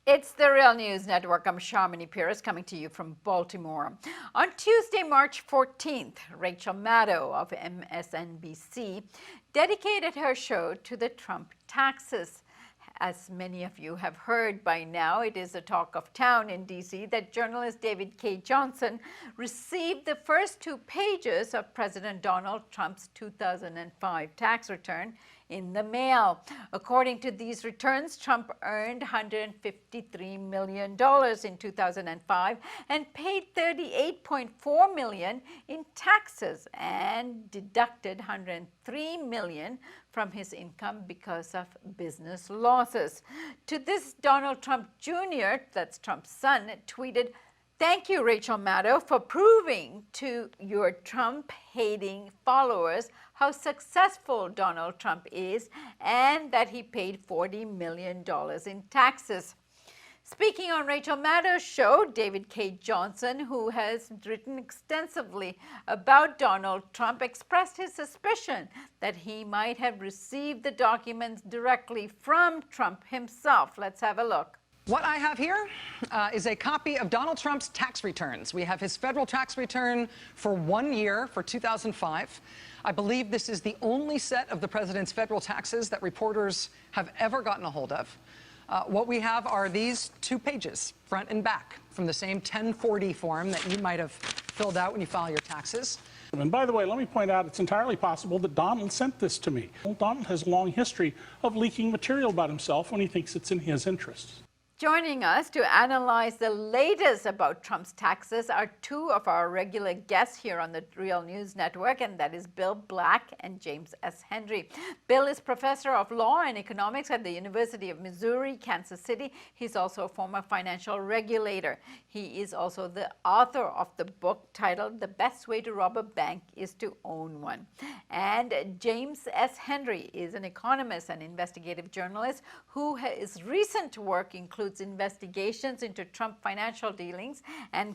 It's the Real News Network. I'm Sharmini Pierce coming to you from Baltimore. On Tuesday, March 14th, Rachel Maddow of MSNBC dedicated her show to the Trump taxes. As many of you have heard by now, it is the talk of town in D.C. that journalist David Cay Johnston received the first 2 pages of President Donald Trump's 2005 tax return in the mail. According to these returns, Trump earned $153 million in 2005 and paid $38.4 million in taxes and deducted $103 million from his income because of business losses. To this, Donald Trump Jr., that's Trump's son, tweeted, "Thank you, Rachel Maddow, for proving to your Trump-hating followers how successful Donald Trump is and that he paid $40 million in taxes." Speaking on Rachel Maddow's show, David Cay Johnston, who has written extensively about Donald Trump, expressed his suspicion that he might have received the documents directly from Trump himself. Let's have a look. What I have here is a copy of Donald Trump's tax returns. We have his federal tax return for 1 year for 2005. I believe this is the only set of the president's federal taxes that reporters have ever gotten a hold of. What we have are these 2 pages, front and back, from the same 1040 form that you might have filled out when you file your taxes. And by the way, let me point out it's entirely possible that Donald sent this to me. Donald has a long history of leaking material about himself when he thinks it's in his interests. Joining us to analyze the latest about Trump's taxes are 2 of our regular guests here on the Real News Network, and that is Bill Black and James S. Henry. Bill is professor of law and economics at the University of Missouri, Kansas City. He's also a former financial regulator. He is also the author of the book titled "The Best Way to Rob a Bank is to Own One." And James S. Henry is an economist and investigative journalist his recent work includes investigations into Trump financial dealings and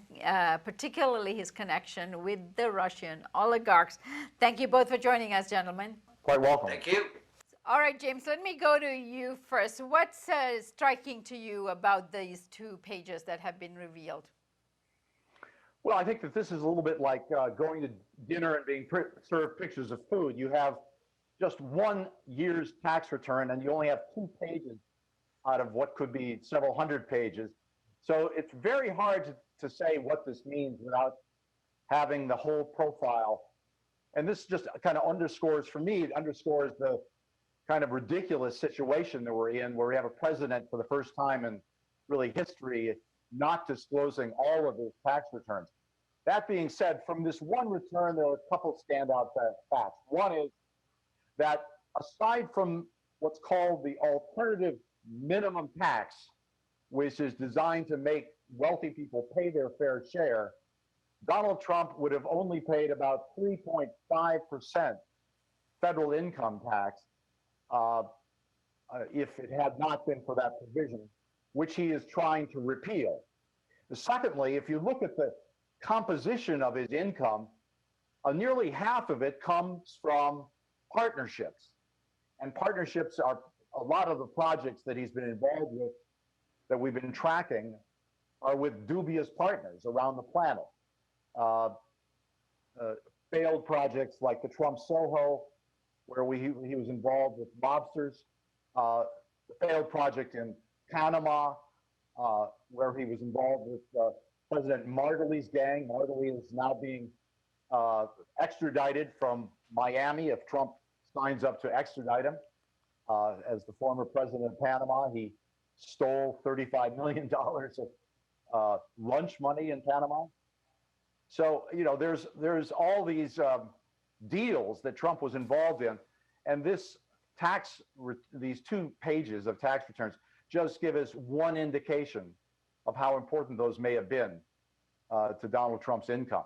particularly his connection with the Russian oligarchs. Thank you both for joining us, gentlemen. Quite welcome. Thank you. All right, James, let me go to you first. What's striking to you about these 2 pages that have been revealed? Well, I think that this is a little bit like going to dinner and being served pictures of food. You have just 1 year's tax return, and you only have 2 pages out of what could be several hundred pages. So it's very hard to say what this means without having the whole profile. And this just kind of underscores, for me, the kind of ridiculous situation that we're in, where we have a president for the first time in really history not disclosing all of his tax returns. That being said, from this one return, there are a couple standout facts. One is that aside from what's called the alternative minimum tax, which is designed to make wealthy people pay their fair share, Donald Trump would have only paid about 3.5% federal income tax if it had not been for that provision, which he is trying to repeal. Secondly, if you look at the composition of his income, nearly half of it comes from partnerships. And partnerships are a lot of the projects that he's been involved with that we've been tracking are with dubious partners around the planet. Failed projects like the Trump Soho, where he was involved with lobsters. The failed project in Panama, where he was involved with President Martelly's gang. Martelly is now being extradited from Miami if Trump signs up to extradite him. As the former president of Panama, he stole $35 million of lunch money in Panama. So, you know, there's all these deals that Trump was involved in, and these 2 pages of tax returns just give us one indication of how important those may have been to Donald Trump's income.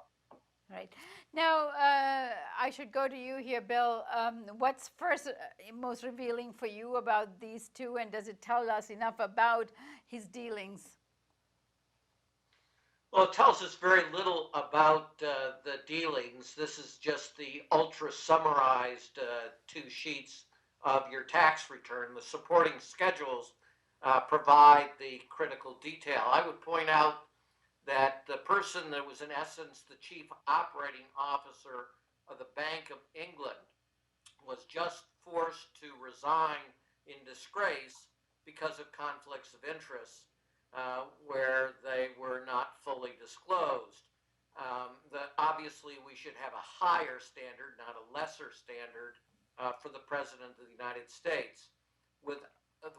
Right. Now, I should go to you here, Bill. What's most revealing for you about these 2, and does it tell us enough about his dealings? Well, it tells us very little about the dealings. This is just the ultra summarized 2 sheets of your tax return. The supporting schedules provide the critical detail. I would point out that the person that was in essence the chief operating officer of the Bank of England was just forced to resign in disgrace because of conflicts of interest where they were not fully disclosed. Obviously, we should have a higher standard, not a lesser standard, for the President of the United States. With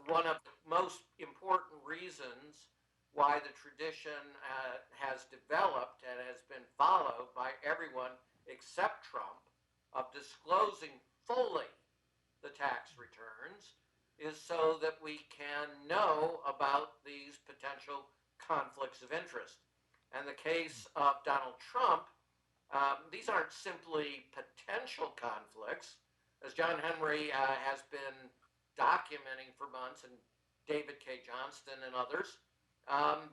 one of the most important reasons why the tradition has developed and has been followed by everyone except Trump of disclosing fully the tax returns is so that we can know about these potential conflicts of interest. And the case of Donald Trump, these aren't simply potential conflicts, as John Henry has been documenting for months, and David K. Johnston and others.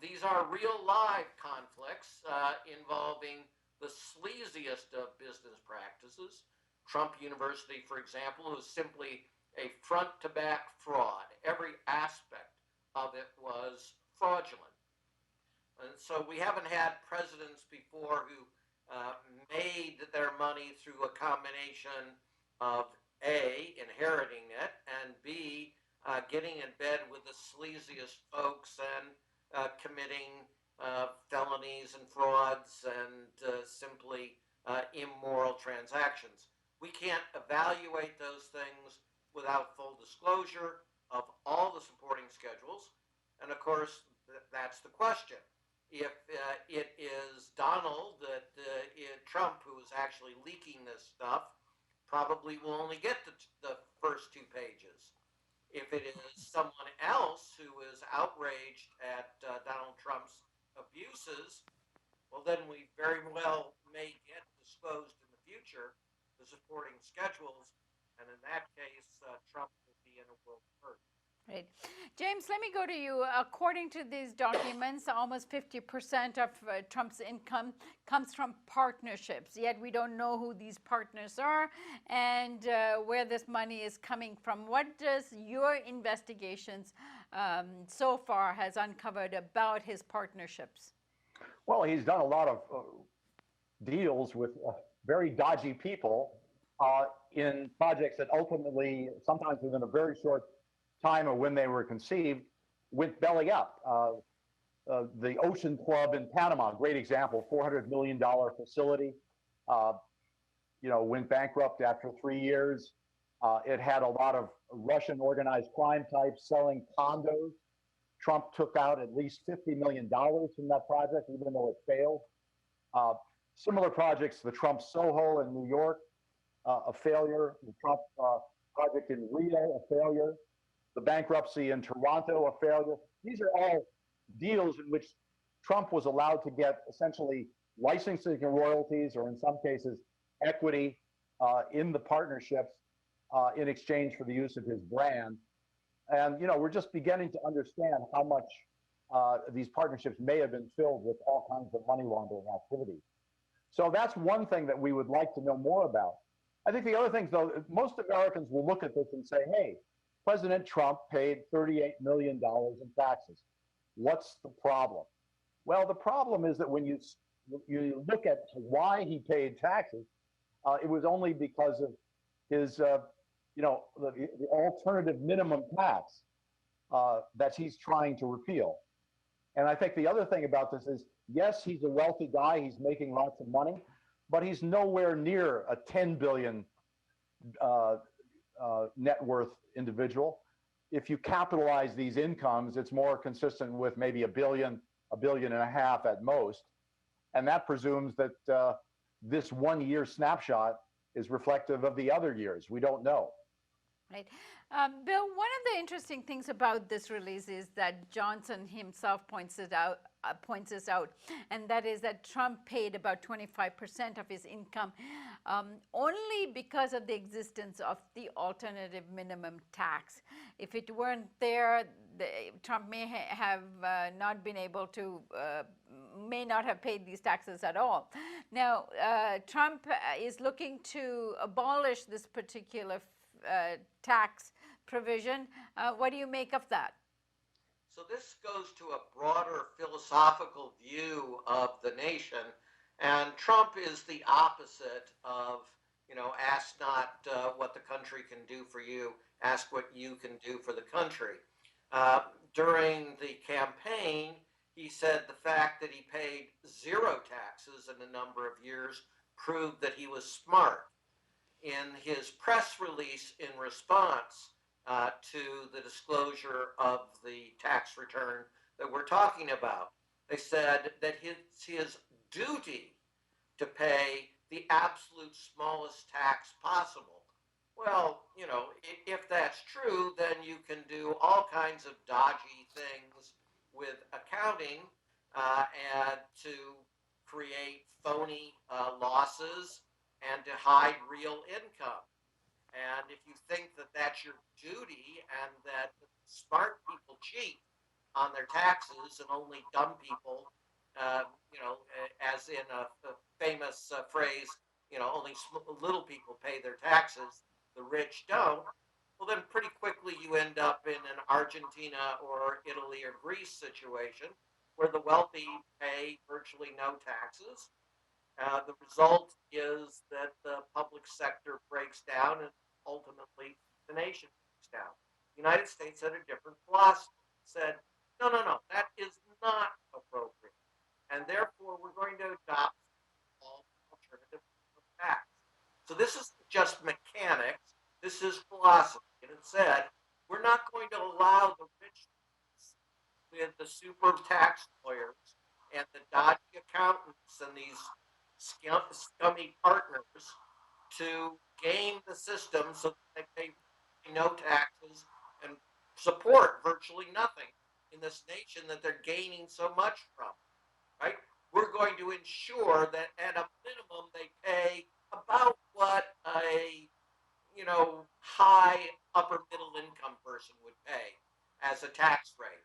These are real live conflicts involving the sleaziest of business practices. Trump University, for example, was simply a front-to-back fraud. Every aspect of it was fraudulent. And so we haven't had presidents before who made their money through a combination of A, inheriting it, and B, getting in bed with the sleaziest folks and committing felonies and frauds and simply immoral transactions. We can't evaluate those things without full disclosure of all the supporting schedules. And of course, that's the question. If it is Donald Trump who is actually leaking this stuff, probably will only get the first 2 pages. If it is someone else who is outraged at Donald Trump's abuses, well, then we very well may get disclosed in the future the supporting schedules, and in that case, Trump will be in a world of hurt. Right. James, let me go to you. According to these documents, almost 50% of Trump's income comes from partnerships, yet we don't know who these partners are and where this money is coming from. What does your investigations so far has uncovered about his partnerships? Well, he's done a lot of deals with very dodgy people in projects that ultimately, sometimes within a very short time of when they were conceived, went belly up. The Ocean Club in Panama, great example, $400 million facility, went bankrupt after 3 years. It had a lot of Russian organized crime types selling condos. Trump took out at least $50 million from that project, even though it failed. Similar projects, the Trump Soho in New York, a failure. The Trump project in Rio, a failure. The bankruptcy in Toronto, a failure. These are all deals in which Trump was allowed to get essentially licensing and royalties, or in some cases, equity in the partnerships in exchange for the use of his brand. And, we're just beginning to understand how much these partnerships may have been filled with all kinds of money laundering activities. So that's one thing that we would like to know more about. I think the other things, though, most Americans will look at this and say, hey, President Trump paid $38 million in taxes. What's the problem? Well, the problem is that when you look at why he paid taxes, it was only because of his, the alternative minimum tax that he's trying to repeal. And I think the other thing about this is, yes, he's a wealthy guy. He's making lots of money, but he's nowhere near a 10 billion net worth individual. If you capitalize these incomes, it's more consistent with maybe a billion and a half at most. And that presumes that this 1 year snapshot is reflective of the other years. We don't know. Right. Bill, one of the interesting things about this release is that Johnson himself points this out, and that is that Trump paid about 25% of his income only because of the existence of the alternative minimum tax. If it weren't there, Trump may have not been able to, may not have paid these taxes at all. Now, Trump is looking to abolish this particular tax provision. What do you make of that? So this goes to a broader philosophical view of the nation, and Trump is the opposite of, ask not what the country can do for you, ask what you can do for the country. Uh, During the campaign, he said the fact that he paid zero taxes in a number of years proved that he was smart. In his press release in response to the disclosure of the tax return that we're talking about, they said that it's his duty to pay the absolute smallest tax possible. Well, if that's true, then you can do all kinds of dodgy things with accounting and to create phony losses and to hide real income. And if you think that that's your duty and that smart people cheat on their taxes and only dumb people, as in a famous phrase, only little people pay their taxes, the rich don't, well, then pretty quickly you end up in an Argentina or Italy or Greece situation where the wealthy pay virtually no taxes. The result is that the public sector breaks down and ultimately the nation breaks down. The United States had a different philosophy, said, no, no, no, that is not appropriate. And therefore, we're going to adopt all alternative tax. So this is just mechanics. This is philosophy. And it said, we're not going to allow the rich with the super tax lawyers and the dodgy accountants and these scummy partners to game the system so that they pay no taxes and support virtually nothing in this nation that they're gaining so much from, right? We're going to ensure that at a minimum they pay about what a high upper middle income person would pay as a tax rate.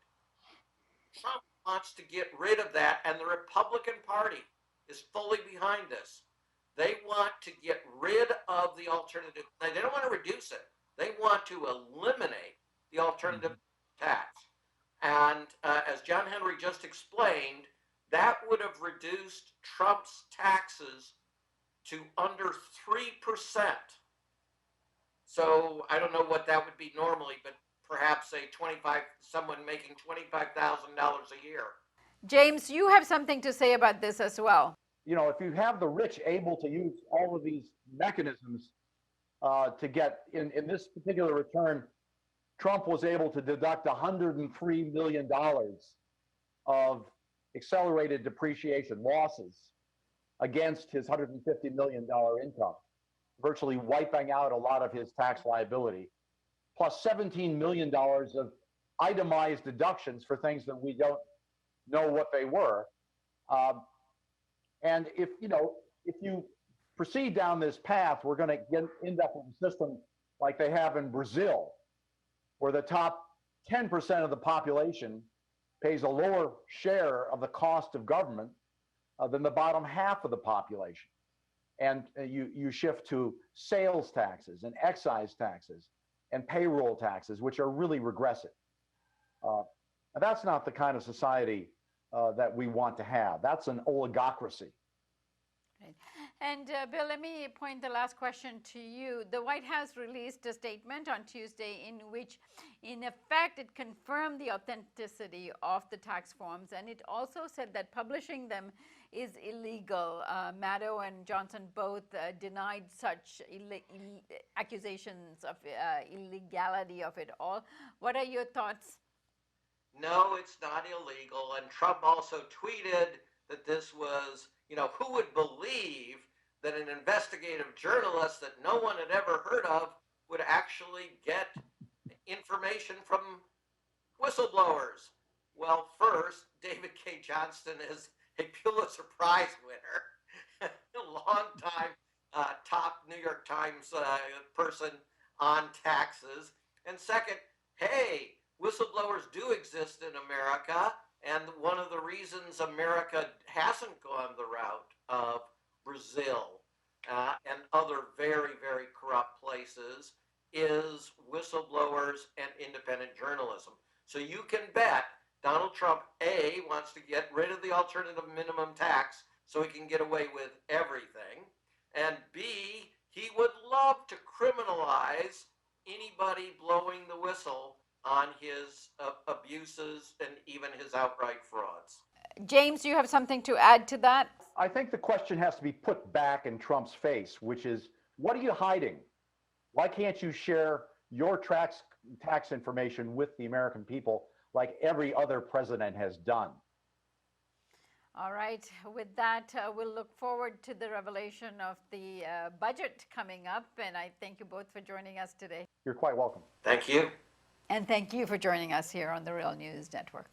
Trump wants to get rid of that, and the Republican Party is fully behind this. They want to get rid of the alternative. They don't want to reduce it. They want to eliminate the alternative tax. And as John Henry just explained, that would have reduced Trump's taxes to under 3%. So I don't know what that would be normally, but perhaps someone making $25,000 a year. James, you have something to say about this as well. If you have the rich able to use all of these mechanisms to get in this particular return, Trump was able to deduct $103 million of accelerated depreciation losses against his $150 million income, virtually wiping out a lot of his tax liability, plus $17 million of itemized deductions for things that we don't know what they were. And if you proceed down this path, we're going to end up with a system like they have in Brazil, where the top 10% of the population pays a lower share of the cost of government than the bottom half of the population. And you shift to sales taxes and excise taxes and payroll taxes, which are really regressive. And that's not the kind of society that we want to have. That's an oligocracy. Right. And Bill, let me point the last question to you. The White House released a statement on Tuesday in which, in effect, it confirmed the authenticity of the tax forms, and it also said that publishing them is illegal. Maddow and Johnson both denied such accusations of illegality of it all. What are your thoughts? No, it's not illegal. And Trump also tweeted that this was, who would believe that an investigative journalist that no one had ever heard of would actually get information from whistleblowers? Well, first, David K. Johnston is a Pulitzer Prize winner, a long-time top New York Times person on taxes. And second, hey, whistleblowers do exist in America, and one of the reasons America hasn't gone the route of Brazil and other very, very corrupt places is whistleblowers and independent journalism. So you can bet Donald Trump, A, wants to get rid of the alternative minimum tax so he can get away with everything, and B, he would love to criminalize anybody blowing the whistle on his abuses and even his outright frauds. James, do you have something to add to that? I think the question has to be put back in Trump's face, which is, what are you hiding? Why can't you share your tax information with the American people like every other president has done? All right. With that, we'll look forward to the revelation of the budget coming up. And I thank you both for joining us today. You're quite welcome. Thank you. And thank you for joining us here on the Real News Network.